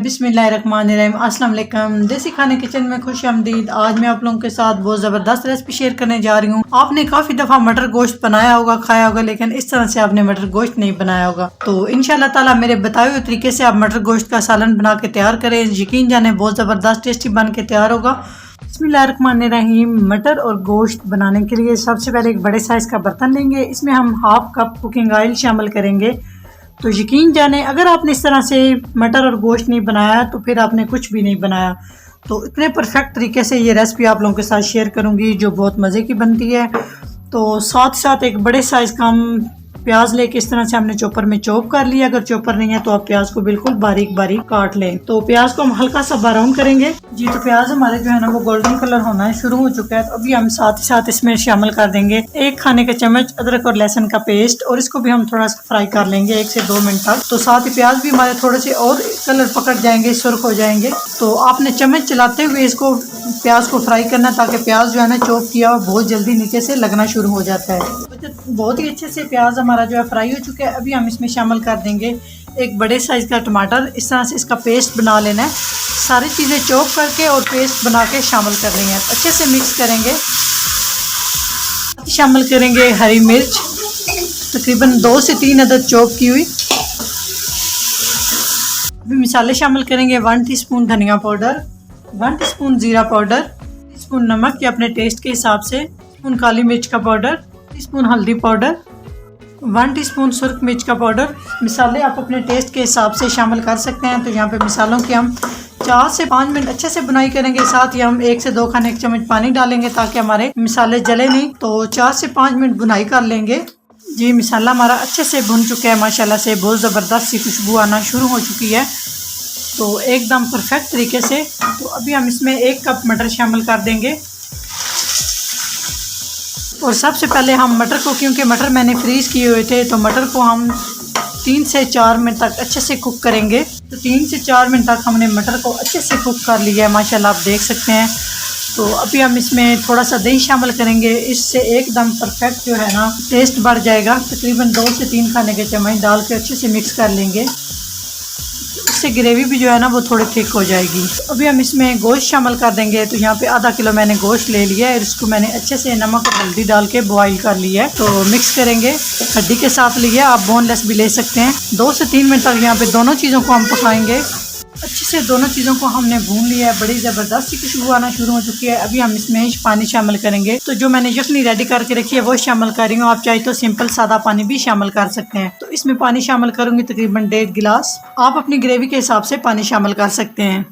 बिस्मिल्लाहिर्रहमानिर्रहीम, अस्सलाम वालेकुम। देसी खाने किचन में खुश आमदीद। आज मैं आप लोगों के साथ बहुत ज़बरदस्त रेसिपी शेयर करने जा रही हूँ। आपने काफ़ी दफ़ा मटर गोश्त बनाया होगा, खाया होगा, लेकिन इस तरह से आपने मटर गोश्त नहीं बनाया होगा। तो इंशाल्लाह ताला मेरे बताए हुए तरीके से आप मटर गोश्त का सालन बना के तैयार करें। यकीन जाने बहुत ज़बरदस्त टेस्टी बन के तैयार होगा। बिस्मिल्लाहिर्रहमानिर्रहीम। मटर और गोश्त बनाने के लिए सबसे पहले एक बड़े साइज़ का बर्तन लेंगे। इसमें हम हाफ कप कुकिंग ऑयल शामिल करेंगे। तो यकीन जाने अगर आपने इस तरह से मटर और गोश्त नहीं बनाया तो फिर आपने कुछ भी नहीं बनाया। तो इतने परफेक्ट तरीके से ये रेसिपी आप लोगों के साथ शेयर करूंगी जो बहुत मज़े की बनती है। तो साथ साथ एक बड़े साइज़ का हम प्याज लेके इस तरह से हमने चॉपर में चॉप कर लिया। अगर चॉपर नहीं है तो आप प्याज को बिल्कुल बारीक बारीक काट लें। तो प्याज को हम हल्का सा ब्राउन करेंगे जी। तो प्याज हमारे जो है ना वो गोल्डन कलर होना है शुरू हो चुका है। तो अभी हम साथ ही साथ इसमें शामिल कर देंगे 1 खाने का चम्मच अदरक और लहसुन का पेस्ट, और इसको भी हम थोड़ा सा फ्राई कर लेंगे 1 से 2 मिनट तक। तो साथ ही प्याज भी हमारे थोड़े से और कलर पकड़ जाएंगे, सुर्ख हो जाएंगे। तो आपने चम्मच चलाते हुए इसको प्याज को फ्राई करना, ताकि प्याज जो है ना चॉप किया हुआ बहुत जल्दी नीचे से लगना शुरू हो जाता है। बहुत ही अच्छे से प्याज हमारा जो है फ्राई हो चुका है। अभी हम इसमें शामिल कर देंगे एक बड़े साइज़ का टमाटर। इस तरह से इसका पेस्ट बना लेना है। सारी चीज़ें चॉप करके और पेस्ट बना के शामिल कर रही हैं। अच्छे से मिक्स करेंगे। शामिल करेंगे हरी मिर्च, तकरीबन 2 से 3 अदद चॉप की हुई। अभी मसाले शामिल करेंगे 1 टीस्पून धनिया पाउडर, 1 टीस्पून जीरा पाउडर, टीस्पून नमक या अपने टेस्ट के हिसाब से, टीस्पून काली मिर्च का पाउडर, टीस्पून हल्दी पाउडर, 1 टीस्पून सुर्ख मिर्च का पाउडर। मसाले आप अपने टेस्ट के हिसाब से शामिल कर सकते हैं। तो यहाँ पे मसालों की हम 4 से 5 मिनट अच्छे से बुनाई करेंगे। साथ ही हम 1 से 2 खाने के चम्मच पानी डालेंगे ताकि हमारे मसाले जले नहीं। तो 4 से 5 मिनट बुनाई कर लेंगे जी। मसाला हमारा अच्छे से भुन चुका है, माशाल्लाह से बहुत ज़बरदस्त सी खुशबू आना शुरू हो चुकी है। तो एकदम परफेक्ट तरीके से। तो अभी हम इसमें 1 कप मटर शामिल कर देंगे। और सबसे पहले हम मटर को, क्योंकि मटर मैंने फ्रीज़ किए हुए थे, तो मटर को हम 3 से 4 मिनट तक अच्छे से कुक करेंगे। तो 3 से 4 मिनट तक हमने मटर को अच्छे से कुक कर लिया है, माशाल्लाह आप देख सकते हैं। तो अभी हम इसमें थोड़ा सा दही शामिल करेंगे। इससे एकदम परफेक्ट जो है ना टेस्ट बढ़ जाएगा। तकरीबन 2 से 3 खाने के चम्मच डाल के अच्छे से मिक्स कर लेंगे। इससे ग्रेवी भी जो है ना वो थोड़ी थिक हो जाएगी। तो अभी हम इसमें गोश्त शामिल कर देंगे। तो यहाँ पे आधा किलो मैंने गोश्त ले लिया है और इसको मैंने अच्छे से नमक और हल्दी डाल के बॉईल कर लिया है। तो मिक्स करेंगे। हड्डी के साथ लिया, आप बोनलेस भी ले सकते हैं। 2 से 3 मिनट तक यहाँ पे दोनों चीज़ों को हम पकाएंगे। अच्छे से दोनों चीज़ों को हमने भून लिया है। बड़ी ज़बरदस्त सी खुशबू आना शुरू हो चुकी है। अभी हम इसमें पानी शामिल करेंगे। तो जो मैंने यखनी रेडी करके रखी है वो शामिल कर रही हूँ। आप चाहे तो सिंपल सादा पानी भी शामिल कर सकते हैं। तो इसमें पानी शामिल करूँगी तकरीबन 1.5 गिलास। आप अपनी ग्रेवी के हिसाब से पानी शामिल कर सकते हैं।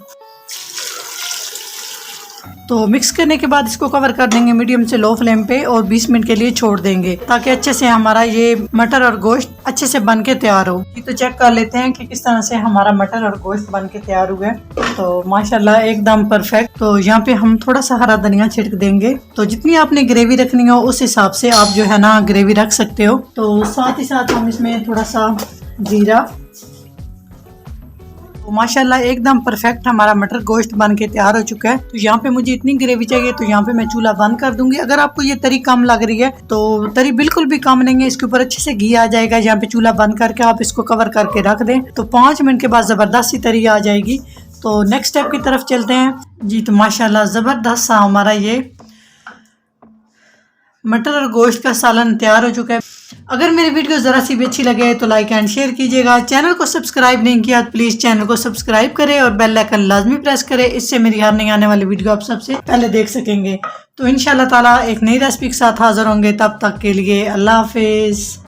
तो मिक्स करने के बाद इसको कवर कर देंगे मीडियम से लो फ्लेम पे और 20 मिनट के लिए छोड़ देंगे, ताकि अच्छे से हमारा ये मटर और गोश्त अच्छे से बन के तैयार हो। तो चेक कर लेते हैं कि किस तरह से हमारा मटर और गोश्त बन के तैयार हुआ है। तो माशाल्लाह एकदम परफेक्ट। तो यहाँ पे हम थोड़ा सा हरा धनिया छिड़क देंगे। तो जितनी आपने ग्रेवी रखनी हो उस हिसाब से आप जो है ना ग्रेवी रख सकते हो। तो साथ ही साथ हम इसमें थोड़ा सा जीरा। तो माशाल्लाह एकदम परफेक्ट हमारा मटर गोश्त बन के तैयार हो चुका है। तो यहाँ पे मुझे इतनी ग्रेवी चाहिए, तो यहाँ पे मैं चूल्हा बंद कर दूंगी। अगर आपको ये तरी कम लग रही है तो तरी बिल्कुल भी कम नहीं है, इसके ऊपर अच्छे से घी आ जाएगा। यहाँ पे चूल्हा बंद करके आप इसको कवर करके रख दें। तो 5 मिनट के बाद ज़बरदस्त सी तरी आ जाएगी। तो नेक्स्ट स्टेप की तरफ चलते हैं जी। तो माशाल्लाह ज़बरदस्त सा हमारा ये मटर और गोश्त का सालन तैयार हो चुका है। अगर मेरी वीडियो ज़रा सी भी अच्छी लगे तो लाइक एंड शेयर कीजिएगा। चैनल को सब्सक्राइब नहीं किया तो प्लीज़ चैनल को सब्सक्राइब करें और बेल आइकन लाजमी प्रेस करें। इससे मेरी हर नई आने वाली वीडियो आप सबसे पहले देख सकेंगे। तो इंशाल्लाह ताला एक नई रेसिपी के साथ हाज़िर होंगे। तब तक के लिए अल्लाह हाफिज़।